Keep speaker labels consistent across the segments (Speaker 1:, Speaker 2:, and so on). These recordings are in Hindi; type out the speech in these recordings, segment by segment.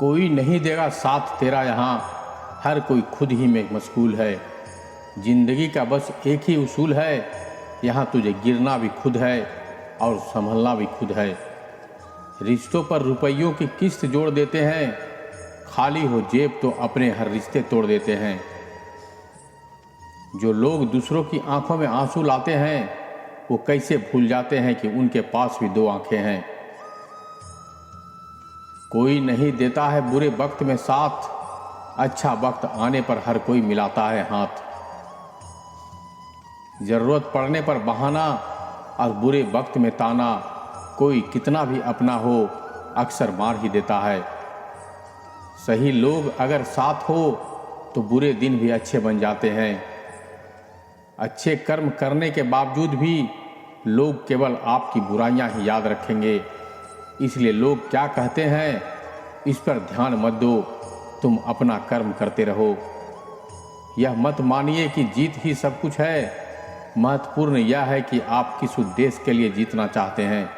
Speaker 1: कोई नहीं देगा साथ तेरा यहाँ, हर कोई खुद ही में मशगूल है। जिंदगी का बस एक ही उसूल है, यहाँ तुझे गिरना भी खुद है और संभलना भी खुद है। रिश्तों पर रुपयों की किस्त जोड़ देते हैं, खाली हो जेब तो अपने हर रिश्ते तोड़ देते हैं। जो लोग दूसरों की आंखों में आंसू लाते हैं, वो कैसे भूल जाते हैं कि उनके पास भी दो आंखें हैं। कोई नहीं देता है बुरे वक्त में साथ, अच्छा वक्त आने पर हर कोई मिलाता है हाथ। जरूरत पड़ने पर बहाना और बुरे वक्त में ताना, कोई कितना भी अपना हो अक्सर मार ही देता है। सही लोग अगर साथ हो तो बुरे दिन भी अच्छे बन जाते हैं। अच्छे कर्म करने के बावजूद भी लोग केवल आपकी बुराइयां ही याद रखेंगे। इसलिए लोग क्या कहते हैं इस पर ध्यान मत दो, तुम अपना कर्म करते रहो। यह मत मानिए कि जीत ही सब कुछ है, महत्वपूर्ण यह है कि आप किस उद्देश्य के लिए जीतना चाहते हैं।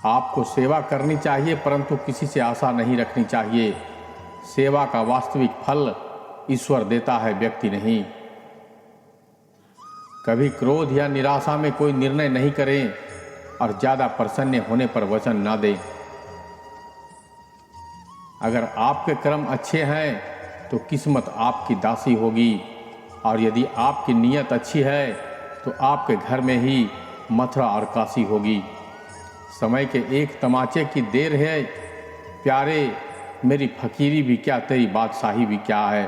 Speaker 1: आपको सेवा करनी चाहिए परंतु किसी से आशा नहीं रखनी चाहिए। सेवा का वास्तविक फल ईश्वर देता है, व्यक्ति नहीं। कभी क्रोध या निराशा में कोई निर्णय नहीं करें और ज्यादा प्रसन्न होने पर वचन ना दें। अगर आपके कर्म अच्छे हैं तो किस्मत आपकी दासी होगी, और यदि आपकी नीयत अच्छी है तो आपके घर में ही मथुरा और काशी होगी। समय के एक तमाचे की देर है प्यारे, मेरी फकीरी भी क्या तेरी बादशाही भी क्या है।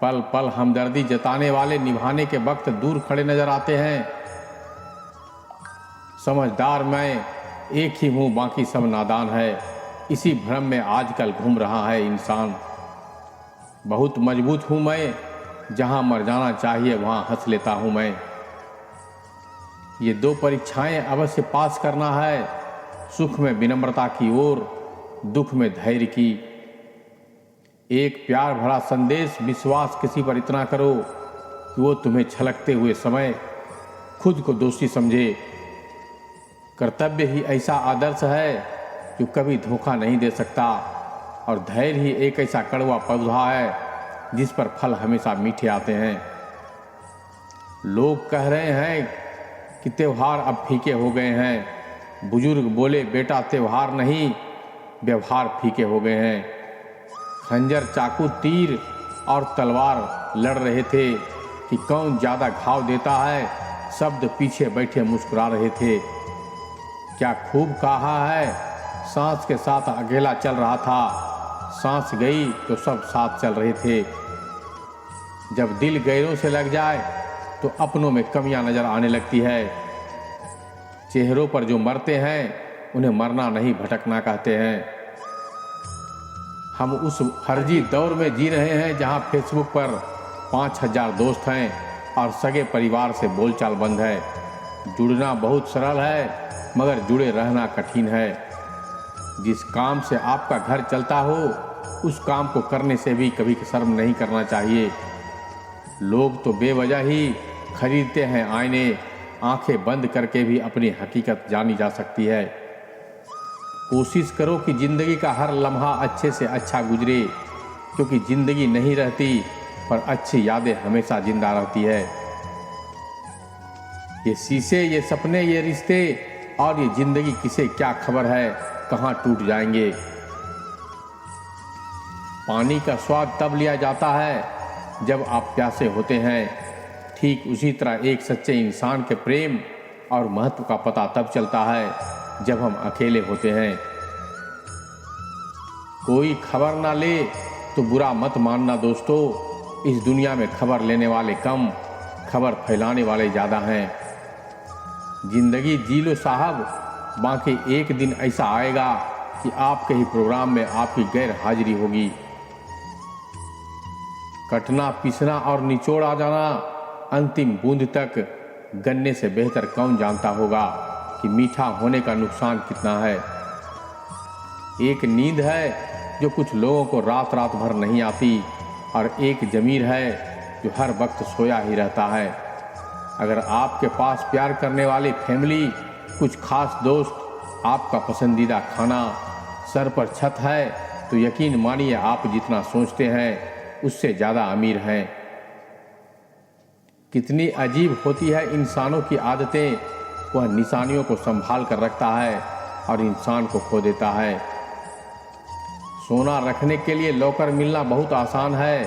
Speaker 1: पल पल हमदर्दी जताने वाले निभाने के वक्त दूर खड़े नजर आते हैं। समझदार मैं एक ही हूँ, बाकी सब नादान है, इसी भ्रम में आजकल घूम रहा है इंसान। बहुत मजबूत हूँ मैं, जहाँ मर जाना चाहिए वहाँ हंस लेता हूँ मैं। ये दो परीक्षाएं अवश्य पास करना है, सुख में विनम्रता की ओर, दुख में धैर्य की। एक प्यार भरा संदेश, विश्वास किसी पर इतना करो कि वो तुम्हें छलकते हुए समय खुद को दोषी समझे। कर्तव्य ही ऐसा आदर्श है जो कभी धोखा नहीं दे सकता, और धैर्य ही एक ऐसा कड़वा पौधा है जिस पर फल हमेशा मीठे आते हैं। लोग कह रहे हैं कि त्योहार अब फीके हो गए हैं। बुजुर्ग बोले बेटा त्योहार नहीं, व्यवहार फीके हो गए हैं। खंजर, चाकू, तीर और तलवार लड़ रहे थे कि कौन ज़्यादा घाव देता है, शब्द पीछे बैठे मुस्कुरा रहे थे। क्या खूब कहा है, सांस के साथ अकेला चल रहा था, सांस गई तो सब साथ चल रहे थे। जब दिल गैरों से लग जाए तो अपनों में कमियां नजर आने लगती है। चेहरों पर जो मरते हैं उन्हें मरना नहीं भटकना कहते हैं। हम उस फर्जी दौर में जी रहे हैं जहां फेसबुक पर 5000 दोस्त हैं और सगे परिवार से बोलचाल बंद है। जुड़ना बहुत सरल है मगर जुड़े रहना कठिन है। जिस काम से आपका घर चलता हो उस काम को करने से भी कभी शर्म नहीं करना चाहिए। लोग तो बेवजह ही खरीदते हैं आईने, आंखें बंद करके भी अपनी हकीकत जानी जा सकती है। कोशिश करो कि जिंदगी का हर लम्हा अच्छे से अच्छा गुजरे, क्योंकि जिंदगी नहीं रहती पर अच्छी यादें हमेशा जिंदा रहती है। ये शीशे, ये सपने, ये रिश्ते और ये जिंदगी किसे क्या खबर है कहाँ टूट जाएंगे। पानी का स्वाद तब लिया जाता है जब आप प्यासे होते हैं। ठीक उसी तरह एक सच्चे इंसान के प्रेम और महत्व का पता तब चलता है जब हम अकेले होते हैं। कोई खबर ना ले तो बुरा मत मानना दोस्तों, इस दुनिया में खबर लेने वाले कम, खबर फैलाने वाले ज़्यादा हैं। जिंदगी जी लो साहब, बाकी एक दिन ऐसा आएगा कि आपके ही प्रोग्राम में आपकी गैर हाजिरी होगी। कटना, पिसना और निचोड़ आ जाना अंतिम बूंद तक, गन्ने से बेहतर कौन जानता होगा कि मीठा होने का नुकसान कितना है। एक नींद है जो कुछ लोगों को रात रात भर नहीं आती, और एक ज़मीर है जो हर वक्त सोया ही रहता है। अगर आपके पास प्यार करने वाली फैमिली, कुछ खास दोस्त, आपका पसंदीदा खाना, सर पर छत है तो यकीन मानिए आप जितना सोचते हैं उससे ज़्यादा अमीर हैं। कितनी अजीब होती है इंसानों की आदतें, वह निशानियों को संभाल कर रखता है और इंसान को खो देता है। सोना रखने के लिए लॉकर मिलना बहुत आसान है,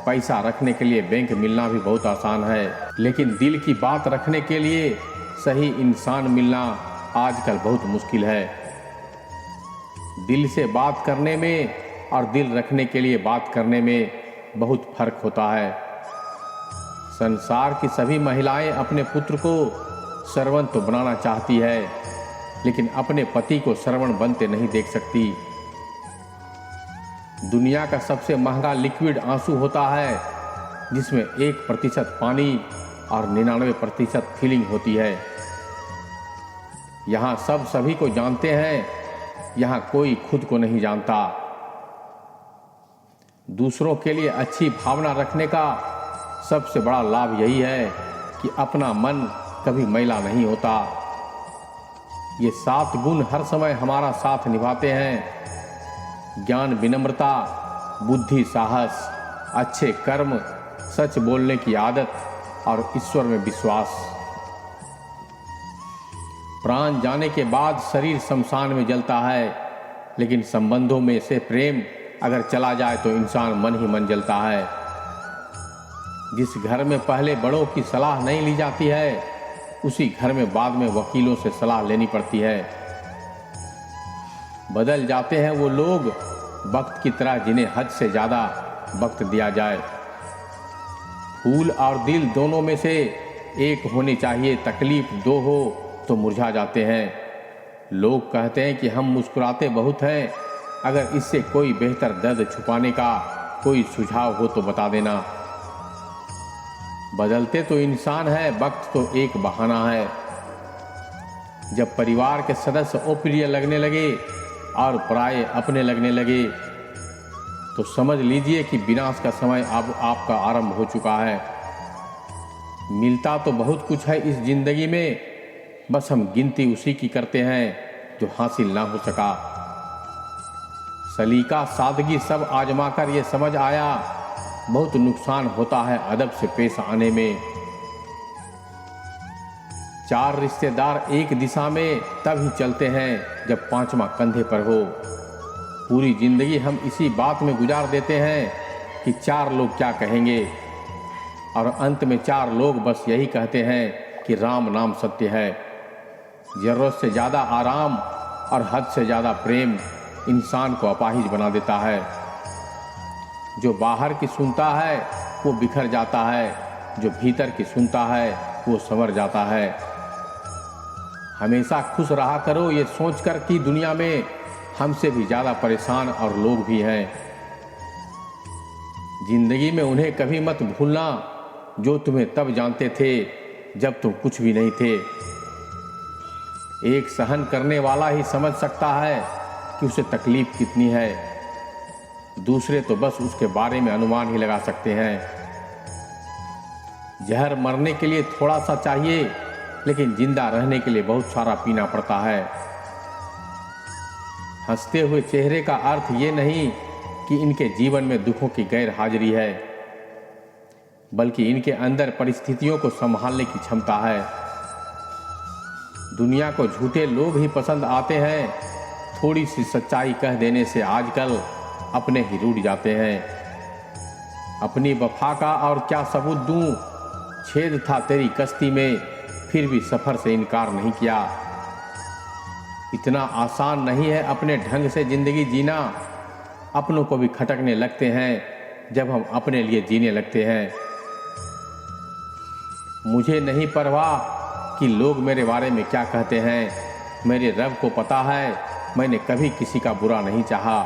Speaker 1: पैसा रखने के लिए बैंक मिलना भी बहुत आसान है, लेकिन दिल की बात रखने के लिए सही इंसान मिलना आजकल बहुत मुश्किल है। दिल से बात करने में और दिल रखने के लिए बात करने में बहुत फर्क होता है। संसार की सभी महिलाएं अपने पुत्र को श्रवण तो बनाना चाहती है, लेकिन अपने पति को श्रवण बनते नहीं देख सकती। दुनिया का सबसे महंगा लिक्विड आंसू होता है, जिसमें 1% पानी और 99% फीलिंग होती है। यहाँ सब सभी को जानते हैं, यहाँ कोई खुद को नहीं जानता। दूसरों के लिए अच्छी भावना रखने का सबसे बड़ा लाभ यही है कि अपना मन कभी मैला नहीं होता। ये 7 गुण हर समय हमारा साथ निभाते हैं: ज्ञान, विनम्रता, बुद्धि, साहस, अच्छे कर्म, सच बोलने की आदत और ईश्वर में विश्वास। प्राण जाने के बाद शरीर शमशान में जलता है, लेकिन संबंधों में से प्रेम अगर चला जाए तो इंसान मन ही मन जलता है। जिस घर में पहले बड़ों की सलाह नहीं ली जाती है, उसी घर में बाद में वकीलों से सलाह लेनी पड़ती है। बदल जाते हैं वो लोग वक्त की तरह जिन्हें हद से ज़्यादा वक्त दिया जाए। फूल और दिल दोनों में से एक होनी चाहिए, तकलीफ 2 हो तो मुरझा जाते हैं। लोग कहते हैं कि हम मुस्कुराते बहुत हैं, अगर इससे कोई बेहतर दर्द छुपाने का कोई सुझाव हो तो बता देना। बदलते तो इंसान है, वक्त तो एक बहाना है। जब परिवार के सदस्य अप्रिय लगने लगे और पराये अपने लगने लगे, तो समझ लीजिए कि विनाश का समय अब आपका आरंभ हो चुका है। मिलता तो बहुत कुछ है इस जिंदगी में, बस हम गिनती उसी की करते हैं जो हासिल ना हो सका। सलीका, सादगी सब आजमाकर ये समझ आया, बहुत नुकसान होता है अदब से पेश आने में। 4 रिश्तेदार एक दिशा में तब ही चलते हैं जब 5वां कंधे पर हो। पूरी जिंदगी हम इसी बात में गुजार देते हैं कि 4 लोग क्या कहेंगे, और अंत में 4 लोग बस यही कहते हैं कि राम नाम सत्य है। जरूरत से ज़्यादा आराम और हद से ज़्यादा प्रेम इंसान को अपाहिज बना देता है। जो बाहर की सुनता है वो बिखर जाता है, जो भीतर की सुनता है वो संवर जाता है। हमेशा खुश रहा करो ये सोचकर कि दुनिया में हमसे भी ज़्यादा परेशान और लोग भी हैं। जिंदगी में उन्हें कभी मत भूलना जो तुम्हें तब जानते थे जब तुम कुछ भी नहीं थे। एक सहन करने वाला ही समझ सकता है कि उसे तकलीफ कितनी है, दूसरे तो बस उसके बारे में अनुमान ही लगा सकते हैं। जहर मरने के लिए थोड़ा सा चाहिए, लेकिन जिंदा रहने के लिए बहुत सारा पीना पड़ता है। हंसते हुए चेहरे का अर्थ ये नहीं कि इनके जीवन में दुखों की गैर हाजिरी है, बल्कि इनके अंदर परिस्थितियों को संभालने की क्षमता है। दुनिया को झूठे लोग ही पसंद आते हैं, थोड़ी सी सच्चाई कह देने से आजकल अपने ही रूठ जाते हैं। अपनी वफा का और क्या सबूत दूं, छेद था तेरी कश्ती में, फिर भी सफ़र से इनकार नहीं किया। इतना आसान नहीं है अपने ढंग से ज़िंदगी जीना, अपनों को भी खटकने लगते हैं जब हम अपने लिए जीने लगते हैं। मुझे नहीं परवाह कि लोग मेरे बारे में क्या कहते हैं, मेरे रब को पता है मैंने कभी किसी का बुरा नहीं चाहा।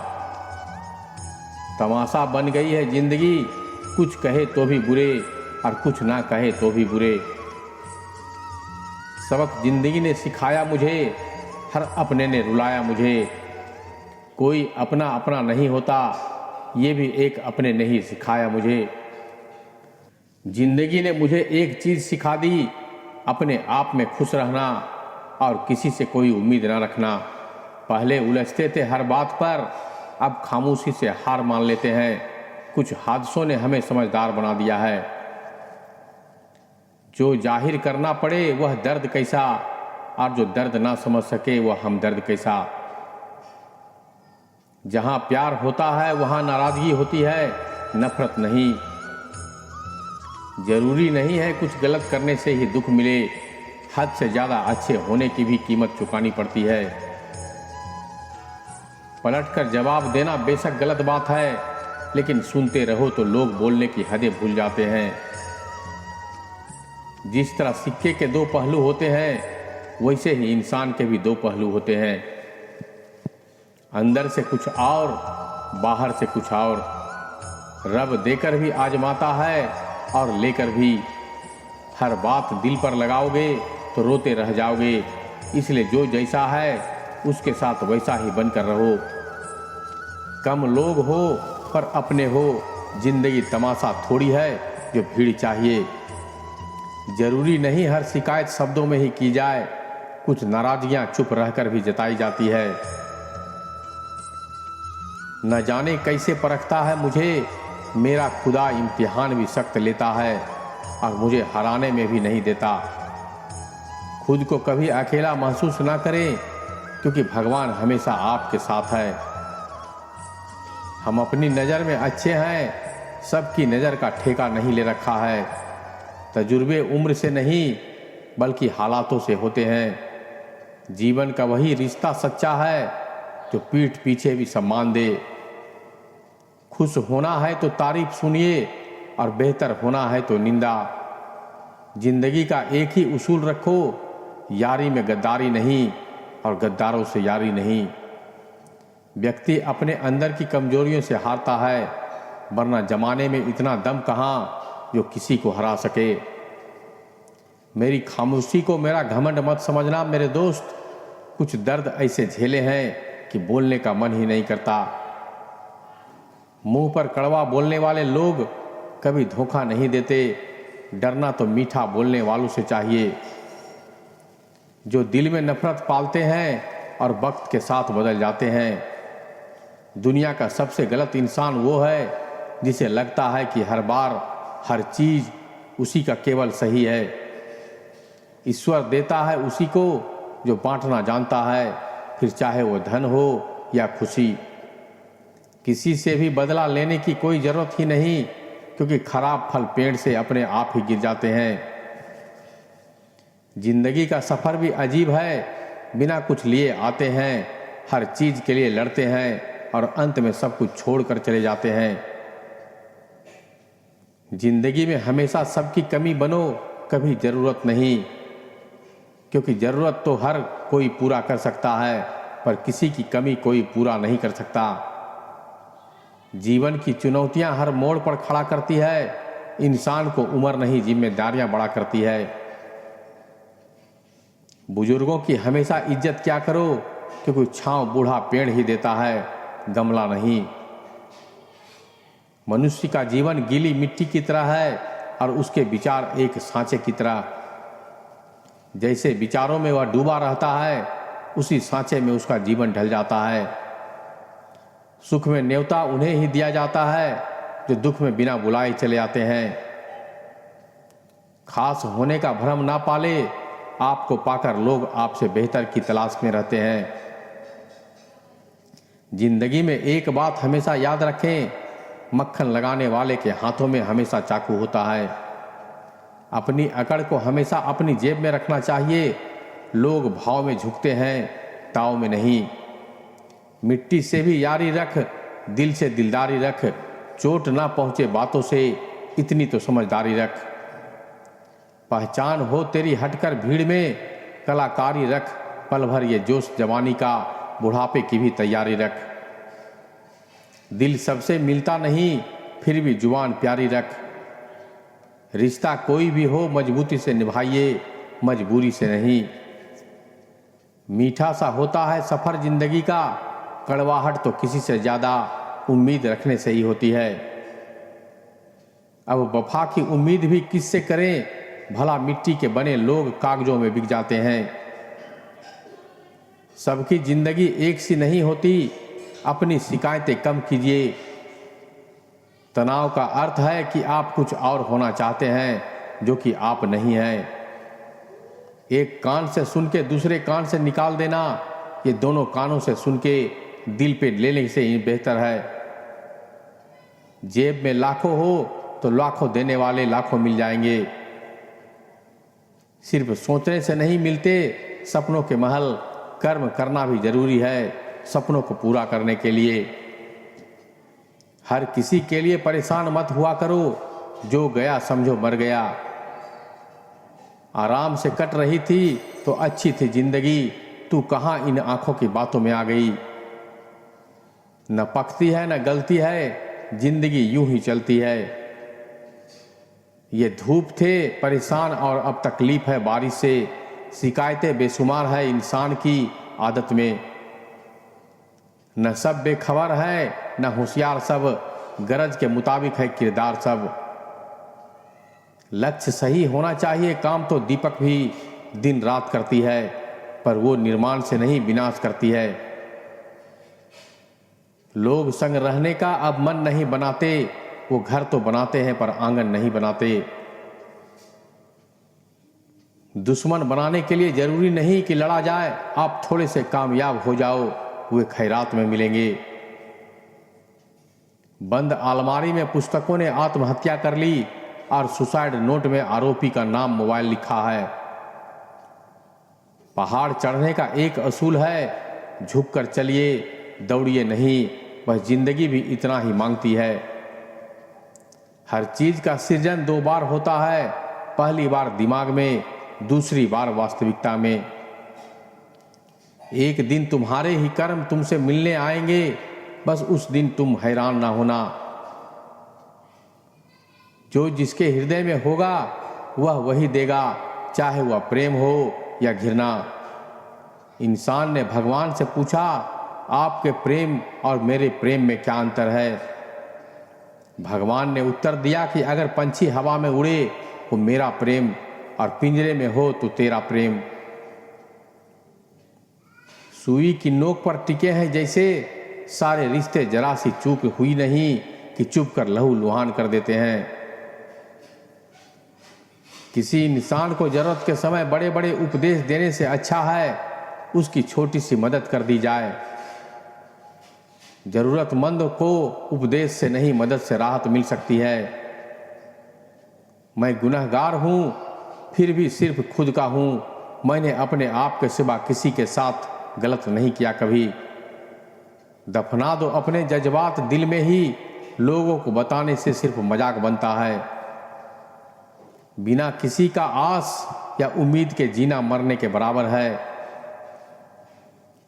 Speaker 1: तमाशा बन गई है ज़िंदगी, कुछ कहे तो भी बुरे और कुछ ना कहे तो भी बुरे। सबक ज़िंदगी ने सिखाया मुझे, हर अपने ने रुलाया मुझे। कोई अपना अपना नहीं होता, ये भी एक अपने ने ही सिखाया मुझे। ज़िंदगी ने मुझे एक चीज़ सिखा दी, अपने आप में खुश रहना और किसी से कोई उम्मीद ना रखना। पहले उलझते थे हर बात पर, अब खामोशी से हार मान लेते हैं। कुछ हादसों ने हमें समझदार बना दिया है। जो जाहिर करना पड़े वह दर्द कैसा, और जो दर्द ना समझ सके वह हमदर्द कैसा। जहां प्यार होता है वहां नाराजगी होती है, नफरत नहीं। जरूरी नहीं है कुछ गलत करने से ही दुख मिले, हद से ज्यादा अच्छे होने की भी कीमत चुकानी पड़ती है। पलटकर जवाब देना बेशक गलत बात है, लेकिन सुनते रहो तो लोग बोलने की हदें भूल जाते हैं। जिस तरह सिक्के के दो पहलू होते हैं, वैसे ही इंसान के भी दो पहलू होते हैं। अंदर से कुछ और, बाहर से कुछ और। रब देकर भी आजमाता है और लेकर भी। हर बात दिल पर लगाओगे तो रोते रह जाओगे। इसलिए जो जैसा है उसके साथ वैसा ही बनकर रहो। कम लोग हो पर अपने हो। जिंदगी तमाशा थोड़ी है जो भीड़ चाहिए। जरूरी नहीं हर शिकायत शब्दों में ही की जाए, कुछ नाराजगियां चुप रहकर भी जताई जाती है। न जाने कैसे परखता है मुझे, मेरा खुदा इम्तिहान भी सख्त लेता है और मुझे हराने में भी नहीं देता। खुद को कभी अकेला महसूस ना करें, क्योंकि भगवान हमेशा आपके साथ है। हम अपनी नज़र में अच्छे हैं, सबकी नज़र का ठेका नहीं ले रखा है। तजुर्बे उम्र से नहीं बल्कि हालातों से होते हैं। जीवन का वही रिश्ता सच्चा है जो पीठ पीछे भी सम्मान दे। खुश होना है तो तारीफ सुनिए और बेहतर होना है तो निंदा। जिंदगी का एक ही उसूल रखो, यारी में गद्दारी नहीं और गद्दारों से यारी नहीं। व्यक्ति अपने अंदर की कमजोरियों से हारता है, वरना जमाने में इतना दम कहाँ जो किसी को हरा सके। मेरी खामोशी को मेरा घमंड मत समझना मेरे दोस्त। कुछ दर्द ऐसे झेले हैं कि बोलने का मन ही नहीं करता। मुंह पर कड़वा बोलने वाले लोग कभी धोखा नहीं देते। डरना तो मीठा बोलने वालों से चाहिए। जो दिल में नफरत पालते हैं और वक्त के साथ बदल जाते हैं। दुनिया का सबसे गलत इंसान वो है जिसे लगता है कि हर बार हर चीज उसी का केवल सही है। ईश्वर देता है उसी को जो बांटना जानता है, फिर चाहे वो धन हो या खुशी। किसी से भी बदला लेने की कोई जरूरत ही नहीं, क्योंकि खराब फल पेड़ से अपने आप ही गिर जाते हैं। जिंदगी का सफर भी अजीब है, बिना कुछ लिए आते हैं, हर चीज के लिए लड़ते हैं और अंत में सब कुछ छोड़कर चले जाते हैं। जिंदगी में हमेशा सबकी कमी बनो, कभी जरूरत नहीं, क्योंकि जरूरत तो हर कोई पूरा कर सकता है, पर किसी की कमी कोई पूरा नहीं कर सकता। जीवन की चुनौतियां हर मोड़ पर खड़ा करती है। इंसान को उम्र नहीं जिम्मेदारियां बड़ा करती है। बुजुर्गों की हमेशा इज्जत क्या करो, क्योंकि छांव बूढ़ा पेड़ ही देता है, गमला नहीं। मनुष्य का जीवन गीली मिट्टी की तरह है और उसके विचार एक सांचे की तरह। जैसे विचारों में वह डूबा रहता है, उसी सांचे में उसका जीवन ढल जाता है। सुख में न्योता उन्हें ही दिया जाता है जो दुख में बिना बुलाए चले आते हैं। खास होने का भ्रम ना पाले, आपको पाकर लोग आपसे बेहतर की तलाश में रहते हैं। जिंदगी में एक बात हमेशा याद रखें, मक्खन लगाने वाले के हाथों में हमेशा चाकू होता है। अपनी अकड़ को हमेशा अपनी जेब में रखना चाहिए। लोग भाव में झुकते हैं, ताव में नहीं। मिट्टी से भी यारी रख, दिल से दिलदारी रख। चोट ना पहुंचे बातों से, इतनी तो समझदारी रख। पहचान हो तेरी हटकर भीड़ में, कलाकारी रख। पल भर ये जोश जवानी का, बुढ़ापे की भी तैयारी रख। दिल सबसे मिलता नहीं, फिर भी जुबान प्यारी रख। रिश्ता कोई भी हो मजबूती से निभाइए, मजबूरी से नहीं। मीठा सा होता है सफर जिंदगी का, कड़वाहट तो किसी से ज्यादा उम्मीद रखने से ही होती है। अब वफा की उम्मीद भी किससे करें, भला मिट्टी के बने लोग कागजों में बिक जाते हैं। सबकी जिंदगी एक सी नहीं होती। अपनी शिकायतें कम कीजिए। तनाव का अर्थ है कि आप कुछ और होना चाहते हैं जो कि आप नहीं हैं। एक कान से सुन के दूसरे कान से निकाल देना, ये दोनों कानों से सुन के दिल पे लेने से ही बेहतर है। जेब में लाखों हो तो लाखों देने वाले लाखों मिल जाएंगे। सिर्फ सोचने से नहीं मिलते सपनों के महल। कर्म करना भी जरूरी है सपनों को पूरा करने के लिए। हर किसी के लिए परेशान मत हुआ करो। जो गया समझो मर गया। आराम से कट रही थी तो अच्छी थी जिंदगी। तू कहाँ इन आंखों की बातों में आ गई। न पकती है न गलती है, जिंदगी यूं ही चलती है। ये धूप थे परेशान और अब तकलीफ है बारिश से। शिकायतें बेशुमार है इंसान की आदत में। न सब बेखबर है न होशियार सब, गरज के मुताबिक है किरदार सब। लक्ष्य सही होना चाहिए, काम तो दीपक भी दिन रात करती है, पर वो निर्माण से नहीं विनाश करती है। लोग संग रहने का अब मन नहीं बनाते, वो घर तो बनाते हैं पर आंगन नहीं बनाते। दुश्मन बनाने के लिए जरूरी नहीं कि लड़ा जाए, आप थोड़े से कामयाब हो जाओ, वे खैरात में मिलेंगे। बंद अलमारी में पुस्तकों ने आत्महत्या कर ली और सुसाइड नोट में आरोपी का नाम मोबाइल लिखा है। पहाड़ चढ़ने का एक असूल है, झुककर चलिए दौड़िए नहीं, बस जिंदगी भी इतना ही मांगती है। हर चीज का सृजन दो बार होता है, पहली बार दिमाग में, दूसरी बार वास्तविकता में। एक दिन तुम्हारे ही कर्म तुमसे मिलने आएंगे, बस उस दिन तुम हैरान ना होना। जो जिसके हृदय में होगा वह वही देगा, चाहे वह प्रेम हो या घृणा। इंसान ने भगवान से पूछा, आपके प्रेम और मेरे प्रेम में क्या अंतर है। भगवान ने उत्तर दिया कि अगर पंछी हवा में उड़े तो मेरा प्रेम, और पिंजरे में हो तो तेरा प्रेम। सुई की नोक पर टिके हैं जैसे सारे रिश्ते, जरा सी चूक हुई नहीं कि चुप कर लहू लुहान कर देते हैं। किसी इंसान को जरूरत के समय बड़े बड़े उपदेश देने से अच्छा है उसकी छोटी सी मदद कर दी जाए। जरूरतमंद को उपदेश से नहीं मदद से राहत मिल सकती है। मैं गुनहगार हूं फिर भी सिर्फ खुद का हूं। मैंने अपने आप के सिवा किसी के साथ गलत नहीं किया कभी। दफना दो अपने जज्बात दिल में ही, लोगों को बताने से सिर्फ मजाक बनता है। बिना किसी का आस या उम्मीद के जीना मरने के बराबर है।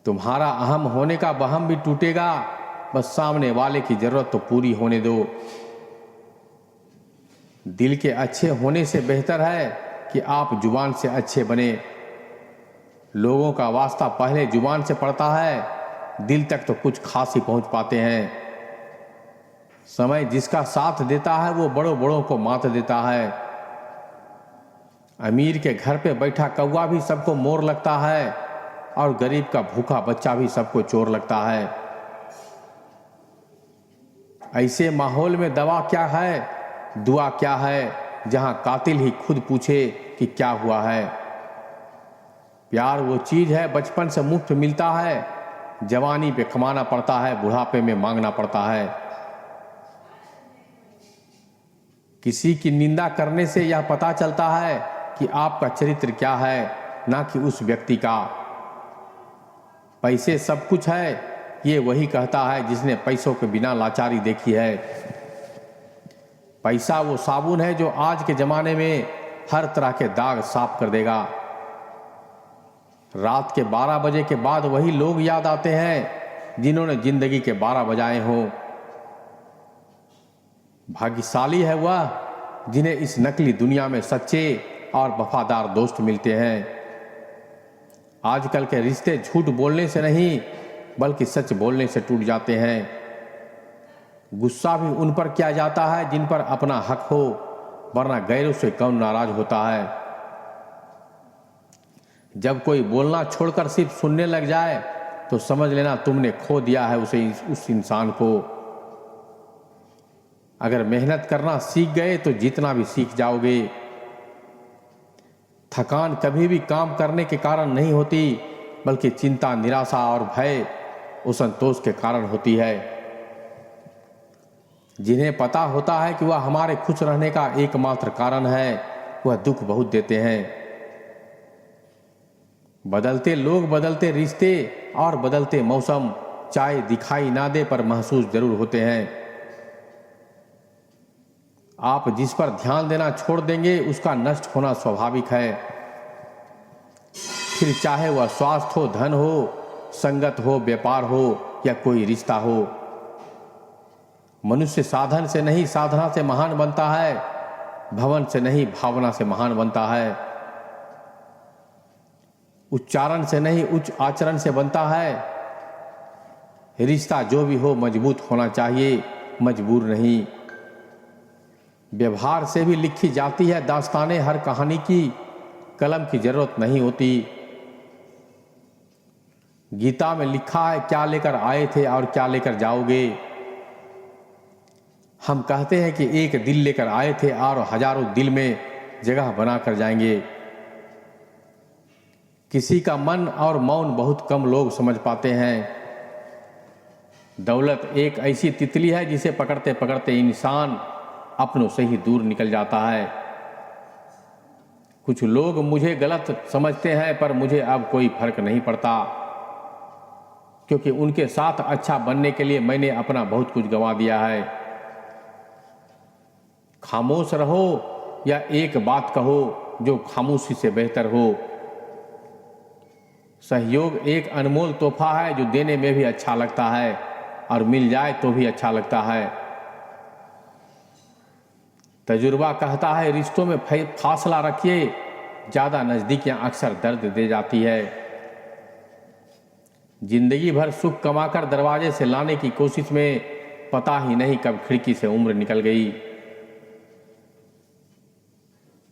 Speaker 1: तुम्हारा अहम होने का वहम भी टूटेगा, बस सामने वाले की जरूरत तो पूरी होने दो। दिल के अच्छे होने से बेहतर है कि आप जुबान से अच्छे बने। लोगों का वास्ता पहले जुबान से पड़ता है, दिल तक तो कुछ खास ही पहुंच पाते हैं। समय जिसका साथ देता है वो बड़ों बड़ों को मात देता है। अमीर के घर पे बैठा कौवा भी सबको मोर लगता है, और गरीब का भूखा बच्चा भी सबको चोर लगता है। ऐसे माहौल में दवा क्या है, दुआ क्या है, जहां कातिल ही खुद पूछे कि क्या हुआ है। प्यार वो चीज है बचपन से मुफ्त मिलता है, जवानी पे कमाना पड़ता है, बुढ़ापे में मांगना पड़ता है। किसी की निंदा करने से यह पता चलता है कि आपका चरित्र क्या है, ना कि उस व्यक्ति का। पैसे सब कुछ है, ये वही कहता है जिसने पैसों के बिना लाचारी देखी है। पैसा वो साबुन है जो आज के जमाने में हर तरह के दाग साफ कर देगा। रात के 12 बजे के बाद वही लोग याद आते हैं जिन्होंने जिंदगी के 12 बजाए हों। भाग्यशाली है वह जिन्हें इस नकली दुनिया में सच्चे और वफादार दोस्त मिलते हैं। आजकल के रिश्ते झूठ बोलने से नहीं बल्कि सच बोलने से टूट जाते हैं। गुस्सा भी उन पर किया जाता है जिन पर अपना हक हो, वरना गैरों से कौन नाराज होता है। जब कोई बोलना छोड़कर सिर्फ सुनने लग जाए तो समझ लेना तुमने खो दिया है उस इंसान को। अगर मेहनत करना सीख गए तो जितना भी सीख जाओगे। थकान कभी भी काम करने के कारण नहीं होती, बल्कि चिंता, निराशा और भय असंतोष के कारण होती है। जिन्हें पता होता है कि वह हमारे खुश रहने का एकमात्र कारण है, वह दुख बहुत देते हैं। बदलते लोग, बदलते रिश्ते और बदलते मौसम चाहे दिखाई ना दे पर महसूस जरूर होते हैं। आप जिस पर ध्यान देना छोड़ देंगे उसका नष्ट होना स्वाभाविक है। फिर चाहे वह स्वास्थ्य हो, धन हो, संगत हो, व्यापार हो या कोई रिश्ता हो। मनुष्य साधन से नहीं साधना से महान बनता है, भवन से नहीं भावना से महान बनता है, उच्चारण से नहीं उच्च आचरण से बनता है। रिश्ता जो भी हो मजबूत होना चाहिए, मजबूर नहीं। व्यवहार से भी लिखी जाती है दास्तानें हर कहानी की, कलम की जरूरत नहीं होती। गीता में लिखा है क्या लेकर आए थे और क्या लेकर जाओगे। हम कहते हैं कि एक दिल लेकर आए थे और हजारों दिल में जगह बनाकर जाएंगे। किसी का मन और मौन बहुत कम लोग समझ पाते हैं। दौलत एक ऐसी तितली है जिसे पकड़ते पकड़ते इंसान अपनों से ही दूर निकल जाता है। कुछ लोग मुझे गलत समझते हैं पर मुझे अब कोई फर्क नहीं पड़ता, क्योंकि उनके साथ अच्छा बनने के लिए मैंने अपना बहुत कुछ गंवा दिया है। खामोश रहो या एक बात कहो जो खामोशी से बेहतर हो। सहयोग एक अनमोल तोहफा है जो देने में भी अच्छा लगता है और मिल जाए तो भी अच्छा लगता है। तजुर्बा कहता है रिश्तों में फासला रखिए, ज़्यादा नज़दीकियां अक्सर दर्द दे जाती है। जिंदगी भर सुख कमाकर दरवाजे से लाने की कोशिश में पता ही नहीं कब खिड़की से उम्र निकल गई।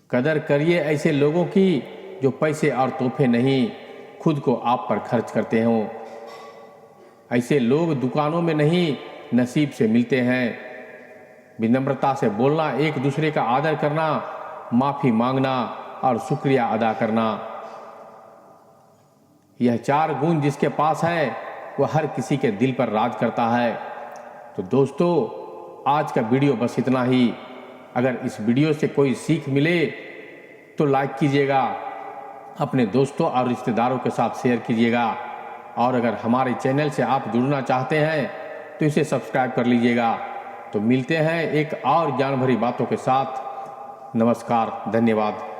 Speaker 1: कदर करिए ऐसे लोगों की जो पैसे और तोहफे नहीं, खुद को आप पर खर्च करते हों। ऐसे लोग दुकानों में नहीं नसीब से मिलते हैं। विनम्रता से बोलना, एक दूसरे का आदर करना, माफ़ी मांगना और शुक्रिया अदा करना, यह 4 गुण जिसके पास है वह हर किसी के दिल पर राज करता है। तो दोस्तों, आज का वीडियो बस इतना ही। अगर इस वीडियो से कोई सीख मिले तो लाइक कीजिएगा, अपने दोस्तों और रिश्तेदारों के साथ शेयर कीजिएगा, और अगर हमारे चैनल से आप जुड़ना चाहते हैं तो इसे सब्सक्राइब कर लीजिएगा। तो मिलते हैं एक और ज्ञान भरी बातों के साथ। नमस्कार, धन्यवाद।